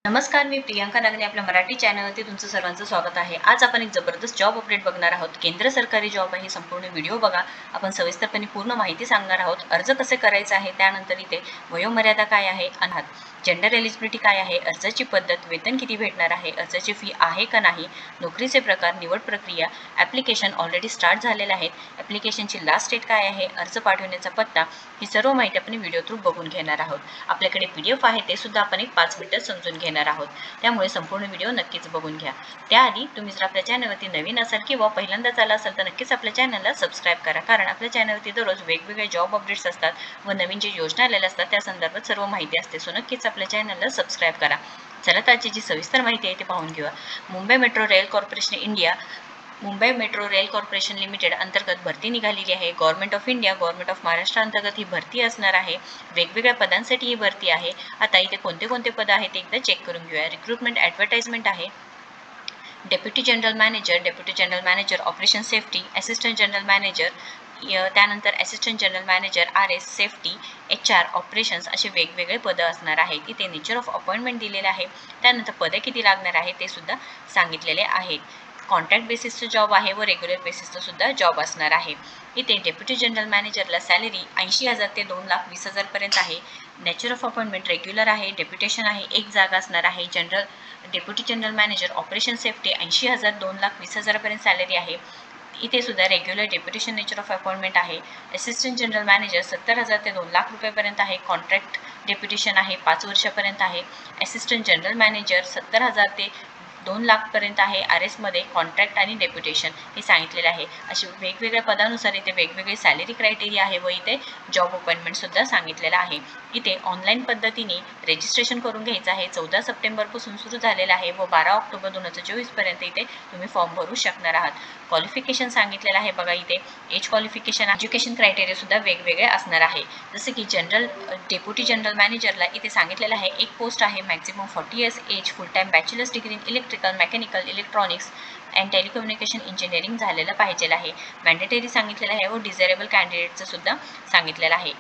नमस्कार, मी प्रियांका नागने आपल्या मराठी चॅनलवरती तुमचं सर्वांचं स्वागत आहे. आज आपण एक जबरदस्त जॉब अपडेट बघणार आहोत. केंद्र सरकारी जॉब आहे. संपूर्ण व्हिडिओ बघा. आपण सविस्तरपणे पूर्ण माहिती सांगणार आहोत. अर्ज कसे करायचे आहे, त्यानंतर इथे वयोमर्यादा काय आहे, आणि जेंडर एलिजिबिलिटी काय आहे, अर्जाची पद्धत, वेतन किती भेटणार आहे, अर्जाची फी आहे का नाही, नोकरीचे प्रकार, निवड प्रक्रिया, ॲप्लिकेशन ऑलरेडी स्टार्ट झालेले आहेत, ॲप्लिकेशनची लास्ट डेट काय आहे, अर्ज पाठवण्याचा पत्ता, ही सर्व माहिती आपण व्हिडिओ थ्रू बघून घेणार आहोत. आपल्याकडे PDF आहे, ते सुद्धा आपण एक 5 मिनिटात समजून घेणार आहोत. त्यामुळे संपूर्ण व्हिडिओ नक्कीच बघून घ्या. त्याआधी तुम्ही जर आपल्या चॅनलवरती नवीन असाल किंवा पहिल्यांदाच आला असाल तर नक्कीच आपल्या चॅनलला सबस्क्राईब करा, कारण आपल्या चॅनलवरती दररोज वेगवेगळे जॉब अपडेट्स असतात व नवीन जे योजना आलेल्या असतात त्या संदर्भात सर्व माहिती असते. सो नक्कीच आपल्या चॅनलला सबस्क्राईब करा. चला तर आजची जी सविस्तर माहिती आहे ती पाहून घेऊया. Mumbai metro rail corporation India, Mumbai metro rail corporation limited अंतर्गत भरती निघालेली आहे. Government of India, government of Maharashtra अंतर्गत ही भरती असणार आहे. वेगवेगळ्या पदांसाठी ही भरती आहे. आता इथे कोणते कोणते पद आहेत ते एकदा चेक करून घेऊया. रिक्रुटमेंट ॲडव्हर्टाइजमेंट आहे. Deputy general manager operation safety, assistant general manager, त्यानंतर assistant general manager RS safety, HR operations, असे वेगवेगळे पदं असणार आहेत. इथे नेचर ऑफ अपॉइंटमेंट दिलेले आहे. त्यानंतर पदे किती लागणार आहे ते सुद्धा सांगितलेले आहेत. कॉन्ट्रॅक्ट बेसिसचं जॉब आहे व रेग्युलर बेसिसचं सुद्धा जॉब असणार आहे. इथे डेप्युटी जनरल मॅनेजरला सॅलरी 80,000 ते 2,20,000 पर्यंत आहे. नेचर ऑफ अपॉइंटमेंट रेग्युलर आहे. डेप्युटेशन आहे, एक जागा असणार आहे. Deputy general manager operation safety 80,000 2,20,000 पर्यंत सॅलरी आहे. इथे सुद्धा regular deputation nature of appointment आहे. असिस्टंट जनरल मॅनेजर 70,000 ते 2,00,000 रुपयेपर्यंत आहे. कॉन्ट्रॅक्ट डेप्युटेशन आहे, 5 वर्षापर्यंत आहे. असिस्टंट जनरल मॅनेजर 70,000 ते 2,00,000 पर्यंत आहे. RSमध्ये कॉन्ट्रॅक्ट आणि डेप्युटेशन हे सांगितलेले आहे. अशी वेगवेगळ्या पदानुसार इथे वेगवेगळे सॅलरी क्रायटेरिया आहे व इथे जॉब अपॉइंटमेंट सुद्धा सांगितलेलं आहे. इथे ऑनलाईन पद्धतीने रजिस्ट्रेशन करून घ्यायचं आहे. 14 सप्टेंबरपासून सुरू झालेलं आहे व 12 ऑक्टोबर 2024 पर्यंत इथे तुम्ही फॉर्म भरू शकणार आहात. क्वालिफिकेशन सांगितलेलं आहे बघा. इथे एज क्वालिफिकेशन, एज्युकेशन क्रायटेरिया सुद्धा वेगवेगळे असणार आहे. जसं की डेप्युटी जनरल मॅनेजरला इथे सांगितलेलं आहे एक पोस्ट आहे. Maximum 40 years age, full time bachelor's degree in electrical, mechanical, electronics and telecommunication engineering झालेलं पाहिजेलं आहे. मॅन्डेटरी सांगितलेलं आहे व डिझायरेबल कॅन्डिडेटचं सुद्धा सांगितलेलं आहे.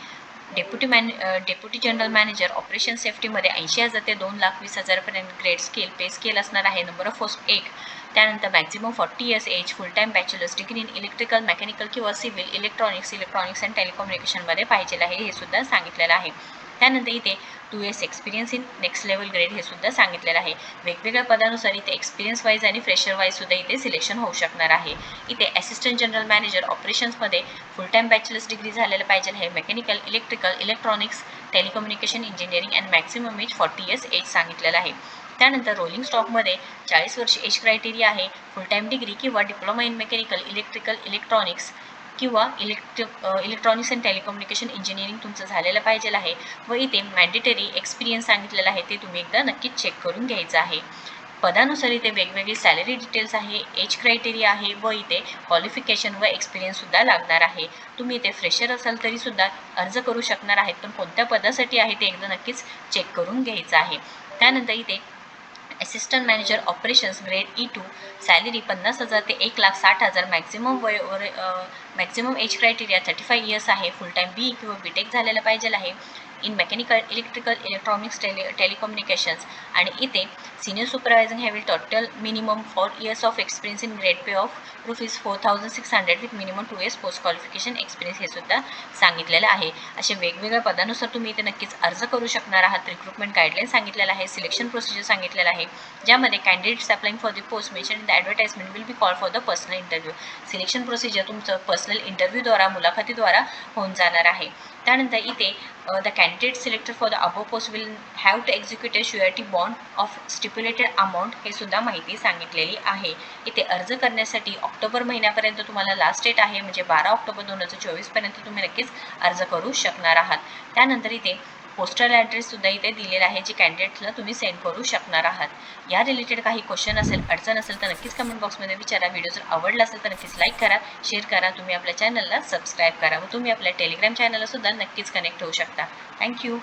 डेप्युटी जनरल मॅनेजर ऑपरेशन सेफ्टीमध्ये 80,000 ते 2,20,000 पर्यंत ग्रेड स्केल, पे स्केल असणार आहे. Number of post 1. त्यानंतर maximum 40 years age, full time bachelor's degree in electrical, mechanical किंवा सिव्हिल, इलेक्ट्रॉनिक्स अँड टेलिकम्युनिकेशनमध्ये पाहिजेलं आहे, हे सुद्धा सांगितलेलं आहे. त्यानंतर इथे 2 इयर्स experience in next level grade हे सुद्धा सांगितलेलं आहे. वेगवेगळ्या पदानुसार इथे एक्सपिरियन्स वाईज आणि फ्रेशर वाईज सुद्धा इथे सिलेक्शन होऊ शकणार आहे. इथे असिस्टंट जनरल मॅनेजर ऑपरेशन्समध्ये फुल टाईम बॅचलर्स डिग्री झालेलं पाहिजे आहे. Mechanical, electrical, electronics, telecommunication engineering and maximum age 40 years age सांगितलेलं आहे. त्यानंतर रोलिंग स्टॉकमध्ये 40 वर्ष एज क्रायटेरिया आहे. फुल टाईम डिग्री किंवा diploma in mechanical, electrical, electronics किंवा इलेक्ट्रॉनिक्स अँड टेलिकम्युनिकेशन इंजिनिअरिंग तुमचं झालेलं पाहिजे आहे. व इथे मॅन्डेटरी एक्सपिरियन्स सांगितलेलं आहे, ते तुम्ही एकदा नक्कीच चेक करून घ्यायचं आहे. पदानुसार इथे वेगवेगळी सॅलरी डिटेल्स आहे, एज क्रायटेरिया आहे व इथे क्वालिफिकेशन व एक्सपिरियन्ससुद्धा लागणार आहे. तुम्ही इथे फ्रेशर असाल तरीसुद्धा अर्ज करू शकणार आहेत, पण कोणत्या पदासाठी आहे ते एकदा नक्कीच चेक करून घ्यायचं आहे. त्यानंतर इथे assistant manager operations grade E2, salary 50,000 ते 1,60,000, मॅक्झिमम एज क्रायटेरिया 35 इयर्स आहे. फुल टाईम BE किंवा BTech झालेलं पाहिजे आहे in mechanical, electrical, electronics, telecommunications. आणि इथे senior supervising have total minimum 4 years of experience in grade pay of ₹4,600 with minimum 2 years post qualification experience हे सुद्धा सांगितलेलं आहे. असे वेगवेगळ्या पदानुसार तुम्ही इथे नक्कीच अर्ज करू शकणार आहात. रिक्रुटमेंट गाईडलाईन सांगितलेलं आहे. सिलेक्शन प्रोसिजर सांगितलेलं आहे, ज्यामध्ये candidates applying for the post mention in the advertisement will be call for the personal interview. Selection procedure तुमचं पर्सनल इंटरव्ह्यूद्वारा, मुलाखतीद्वारा होऊन जाणार आहे. त्यानंतर इथे the candidate selected for the above post will have to execute a surety bond of stipulated amount हे सुद्धा माहिती सांगितलेली आहे. इथे अर्ज करण्यासाठी ऑक्टोबर महिन्यापर्यंत तुम्हाला लास्ट डेट आहे, म्हणजे 12 ऑक्टोबर 2024 पर्यंत तुम्ही नक्कीच अर्ज करू शकणार आहात. त्यानंतर इथे पोस्टल ॲड्रेससुद्धा इथे दिलेला आहे, जे कॅन्डिडेट्सला तुम्ही सेंड करू शकणार आहात. या रिलेटेड काही क्वेश्चन असेल, अडचण असेल तर नक्कीच कमेंट बॉक्समध्ये विचारा. व्हिडिओ जर आवडला असेल तर नक्कीच लाईक करा, शेअर करा. तुम्ही आपल्या चॅनलला सबस्क्राईब करा व तुम्ही आपल्या टेलिग्राम चॅनलला सुद्धा नक्कीच कनेक्ट होऊ शकता. थँक्यू.